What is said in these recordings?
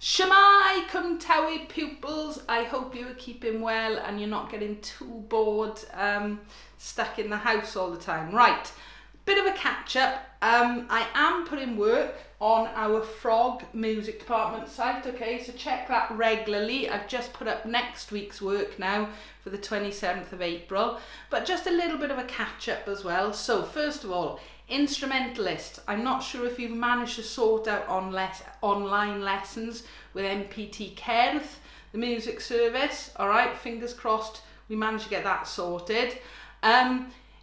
Shemai Cwmtawe pupils, I hope you are keeping well and you're not getting too bored stuck in the house all the time. Right, bit of a catch up. I am putting work on our Frog music department site, okay, so check that regularly. I've just put up next week's work now for the 27th of April, but just a little bit of a catch up as well. So first of all, instrumentalists, I'm not sure if you've managed to sort out online lessons with MPT Cerdd, the music service. All right, fingers crossed we managed to get that sorted.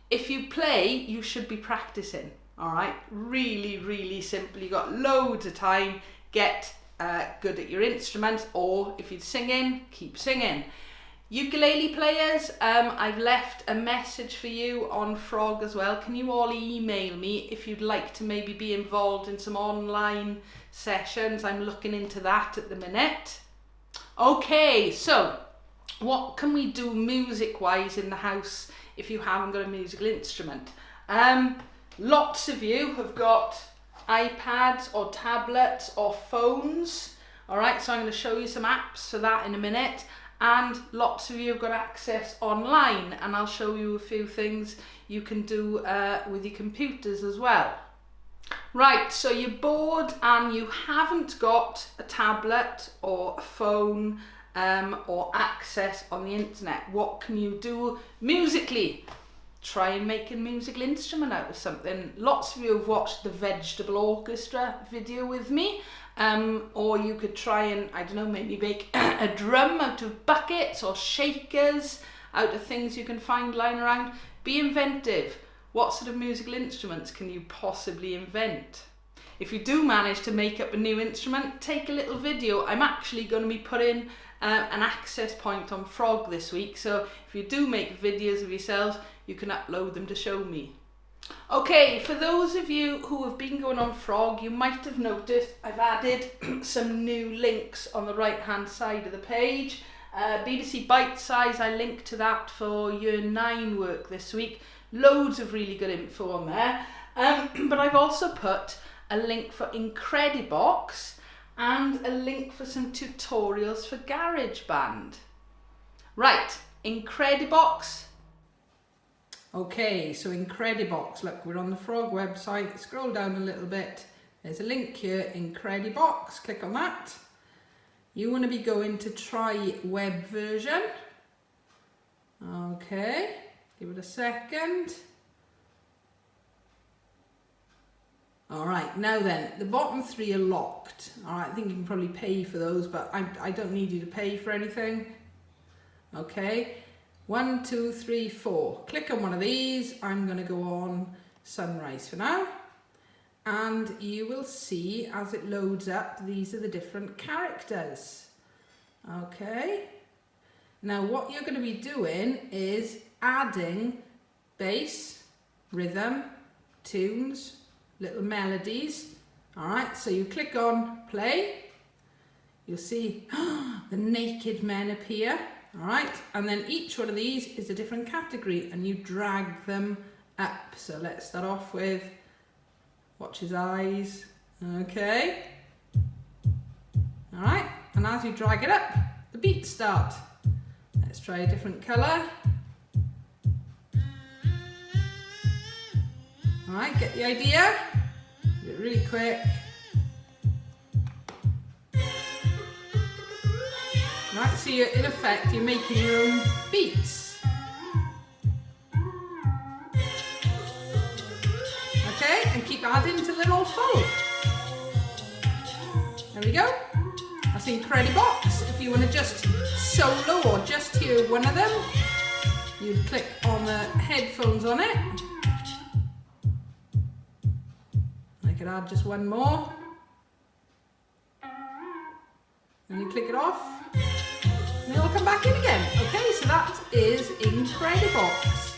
If you play, you should be practicing. All right, really simple. You got loads of time. Get good at your instrument, or if you're singing, keep singing. Ukulele players, I've left a message for you on Frog as well. Can you all email me if you'd like to maybe be involved in some online sessions? I'm looking into that at the minute. Okay, so what can we do music-wise in the house if you haven't got a musical instrument? Lots of you have got iPads or tablets or phones. All right, so I'm going to show you some apps for that in a minute. And lots of you have got access online, and I'll show you a few things you can do with your computers as well. Right, so you're bored and you haven't got a tablet or a phone or access on the internet. What can you do musically? Try and make a musical instrument out of something. Lots of you have watched the Vegetable Orchestra video with me. Or you could try and, I don't know, maybe make a drum out of buckets or shakers, out of things you can find lying around. Be inventive. What sort of musical instruments can you possibly invent? If you do manage to make up a new instrument, take a little video. I'm actually going to be putting an access point on Frog this week, so if you do make videos of yourselves, you can upload them to show me. Okay, for those of you who have been going on Frog, you might have noticed I've added some new links on the right hand side of the page. BBC Bite Size, I linked to that for Year 9 work this week. Loads of really good info on there. But I've also put a link for Incredibox and a link for some tutorials for Garageband. Right, Incredibox. Okay, so Incredibox, look, we're on the Frog website. Scroll down a little bit. There's a link here, Incredibox. Click on that. You want to be going to try web version. Okay, give it a second. All right, now then, the bottom three are locked. All right, I think you can probably pay for those, but I don't need you to pay for anything. Okay. 1, 2, 3, 4. Click on one of these. I'm going to go on Sunrise for now. And you will see as it loads up, these are the different characters. Okay. Now what you're going to be doing is adding bass, rhythm, tunes, little melodies. All right, so you click on play. You'll see the naked men appear. All right, and then each one of these is a different category and you drag them up. So let's start off with watch his eyes. Okay. All right, and as you drag it up, the beats start. Let's try a different colour. All right, get the idea? Do it really quick. Right, so you're, in effect, you're making your own beats. Okay, and keep adding till they're all full. There we go. That's Incredibox. If you want to just solo or just hear one of them, you'd click on the headphones on it. I could add just one more. And you click it off. And it'll come back in again. Okay, so that is Incredibox.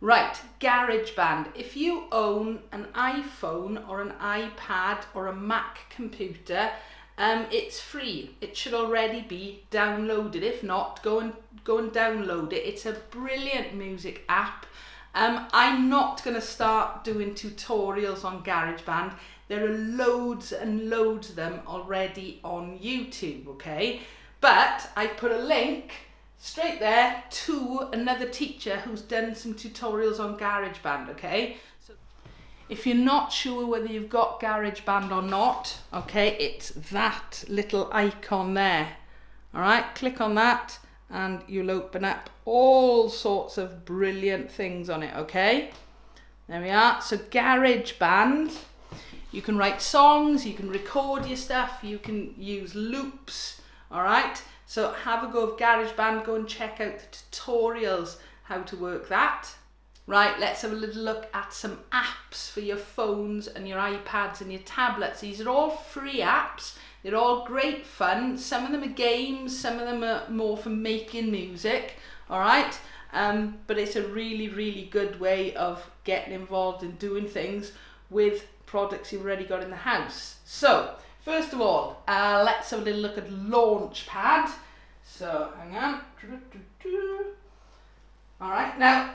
Right, Garageband. If you own an iPhone or an iPad or a Mac computer, it's free. It should already be downloaded. If not, go and download it. It's a brilliant music app. I'm not going to start doing tutorials on Garageband. There are loads and loads of them already on YouTube, okay? But I've put a link straight there to another teacher who's done some tutorials on Garageband, okay? So if you're not sure whether you've got Garageband or not, okay, it's that little icon there. All right, click on that and you'll open up all sorts of brilliant things on it, okay? There we are. So Garageband, you can write songs, you can record your stuff, you can use loops, all right? So have a go of Garageband, go and check out the tutorials, how to work that. Right, let's have a little look at some apps for your phones and your iPads and your tablets. These are all free apps. They're all great fun. Some of them are games, some of them are more for making music, all right? But it's a really, really good way of getting involved in doing things with products you've already got in the house. So, first of all, let's have a little look at Launchpad. So, hang on. All right, now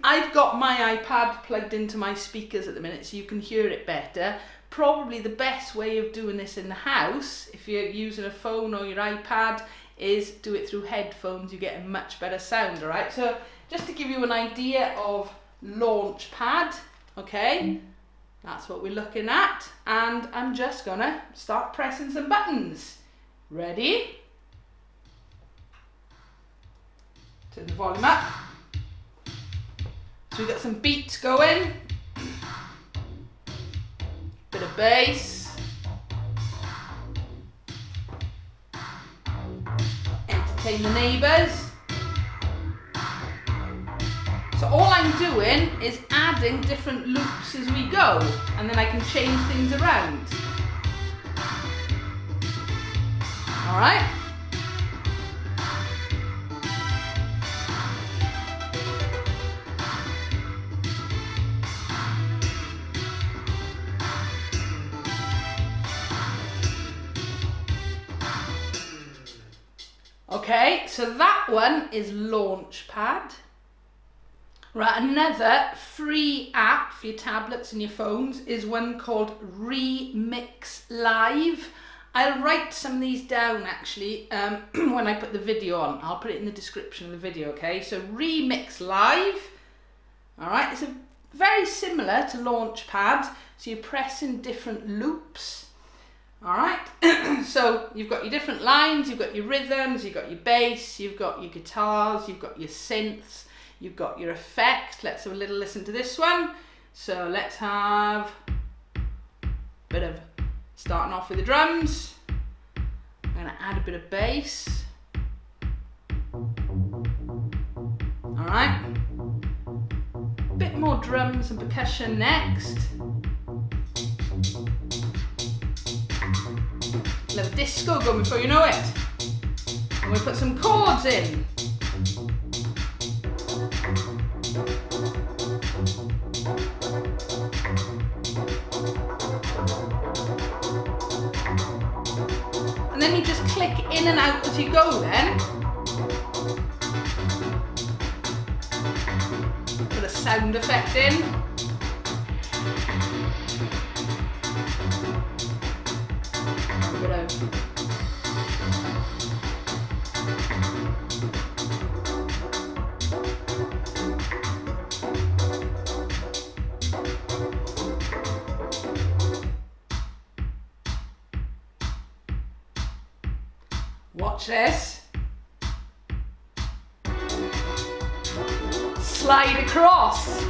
I've got my iPad plugged into my speakers at the minute so you can hear it better. Probably the best way of doing this in the house, if you're using a phone or your iPad, is do it through headphones. You get a much better sound, all right? So just to give you an idea of Launchpad, okay? That's what we're looking at. And I'm just gonna start pressing some buttons. Ready? Turn the volume up. So we've got some beats going. Bit of bass. Entertain the neighbours. So all I'm doing is adding different loops as we go, and then I can change things around. All right? Okay, so that one is Launchpad. Right, another free app for your tablets and your phones is one called Remix Live. I'll write some of these down actually when I put the video on. I'll put it in the description of the video, okay? So Remix Live, all right, it's very similar to Launchpad. So you're pressing different loops. All right, so you've got your different lines, you've got your rhythms, you've got your bass, you've got your guitars, you've got your synths, you've got your effects. Let's have a little listen to this one. So let's have a bit of starting off with the drums. I'm gonna add a bit of bass. All right, a bit more drums and percussion next. A little disco going before you know it. And we put some chords in. And then you just click in and out as you go then. Put a sound effect in. Watch this. Slide across.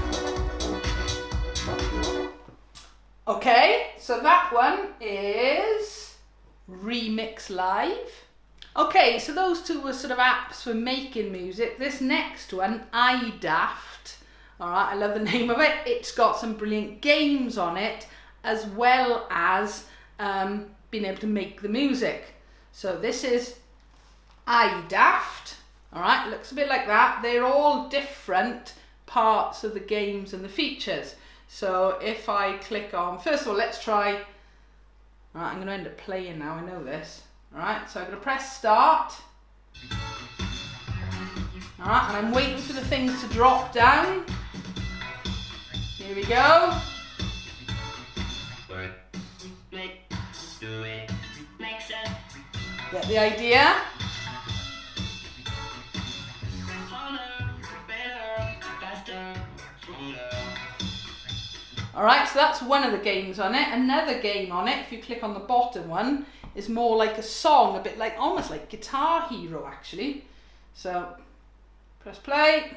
Okay, so that one is Remix Live. Okay, so those two were sort of apps for making music. This next one, Idaft, all right, I love the name of it. It's got some brilliant games on it, as well as being able to make the music. So this is Idaft, all right, looks a bit like that. They're all different parts of the games and the features. So if I click on, first of all, let's try, all right, I'm going to end up playing now, I know this. All right, so I'm going to press start. All right, and I'm waiting for the things to drop down. Here we go. Get the idea? Alright, so that's one of the games on it. Another game on it, if you click on the bottom one, is more like a song, a bit like, almost like Guitar Hero actually. So, press play.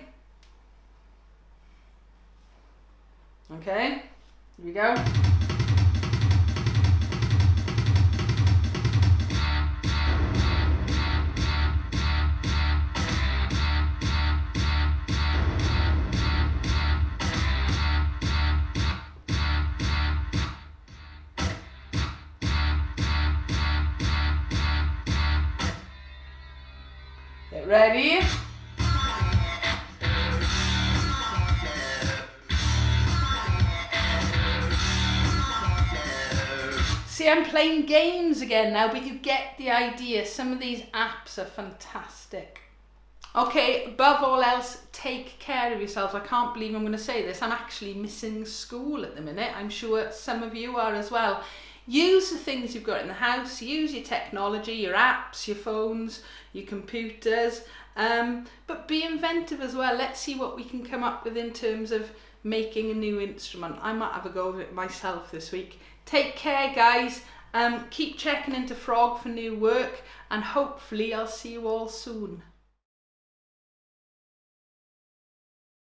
Okay, here we go. Get ready. See, I'm playing games again now, but you get the idea. Some of these apps are fantastic. Okay, above all else, take care of yourselves. I can't believe I'm going to say this. I'm actually missing school at the minute. I'm sure some of you are as well. Use the things you've got in the house. Use your technology, your apps, your phones, your computers. But be inventive as well. Let's see what we can come up with in terms of making a new instrument. I might have a go of it myself this week. Take care, guys. Keep checking into Frog for new work, and hopefully I'll see you all soon.